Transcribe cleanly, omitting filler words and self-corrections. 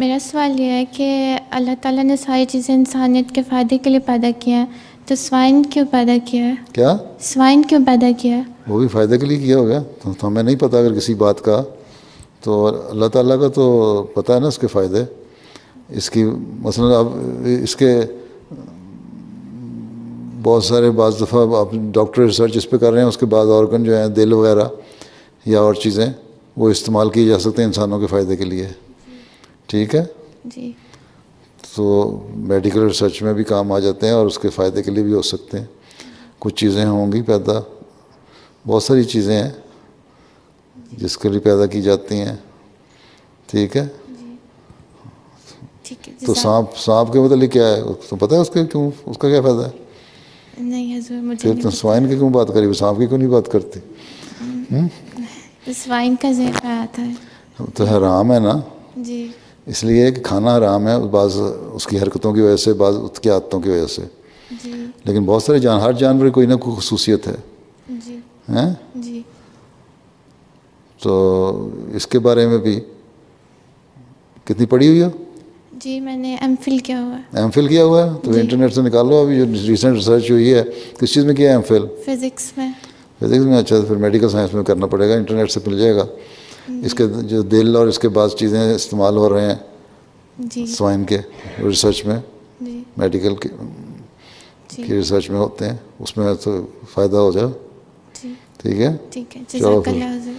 میرا سوال یہ ہے کہ اللہ تعالیٰ نے ساری چیزیں انسانیت کے فائدے کے لیے پیدا کیا ہے، تو سوائن کیوں پیدا کیا ہے؟ کیا سوائن کیوں پیدا کیا ہے؟ وہ بھی فائدے کے لیے کیا ہوگا، تو ہمیں نہیں پتہ اگر کسی بات کا، تو اللہ تعالیٰ کا تو پتہ ہے نا اس کے فائدے. اس کی مثلا اب اس کے بہت سارے بعض دفعہ آپ ڈاکٹر ریسرچ اس پہ کر رہے ہیں، اس کے بعد آرگن جو ہیں دل وغیرہ یا اور چیزیں وہ استعمال کی جا سکتے ہیں انسانوں کے فائدے کے لیے. ٹھیک ہے، جی. تو میڈیکل ریسرچ میں بھی کام آ جاتے ہیں اور اس کے فائدے کے لیے بھی ہو سکتے ہیں. کچھ چیزیں ہوں گی پیدا، بہت ساری چیزیں ہیں جس کے لیے پیدا کی جاتی ہیں. ٹھیک ہے، ٹھیک ہے. تو سانپ کے متعلق کیا ہے تو پتہ ہے اس کے کیوں، اس کا کیا فائدہ ہے؟ نہیں حضور مجھے پھر نہیں تو پتہ. سوائن کی کیوں بات کری، سانپ کی کیوں نہیں بات کرتی؟ سوائن کا ذکر آتا ہے. تو حرام ہے نا، جی. اس لیے کہ کھانا حرام ہے، بعض اس کی حرکتوں کی وجہ سے، بعض اس کی عادتوں کی وجہ سے. جی. لیکن بہت سارے ہر جانور کی کوئی نہ کوئی خصوصیت ہے. جی. ہیں، جی. تو اس کے بارے میں بھی کتنی پڑھی ہوئی ہو؟ جی میں نے ایم فل کیا ہوا ہے. ایم فل کیا ہوا ہے؟ تو جی. انٹرنیٹ سے نکالو. ابھی جو ریسنٹ ریسرچ ہوئی ہے کس چیز میں کیا ہے ایم فل؟ فزکس میں. فزکس میں. اچھا، پھر میڈیکل سائنس میں کرنا پڑے گا، انٹرنیٹ سے مل جائے گا. اس کے جو دل اور اس کے بعض چیزیں استعمال ہو رہے ہیں جی. سوائن کے ریسرچ میں، جی. میڈیکل کی ریسرچ میں ہوتے ہیں، اس میں تو فائدہ ہو جائے. جی. ٹھیک ہے. ٹھیک ہے. جزاک اللہ حضور.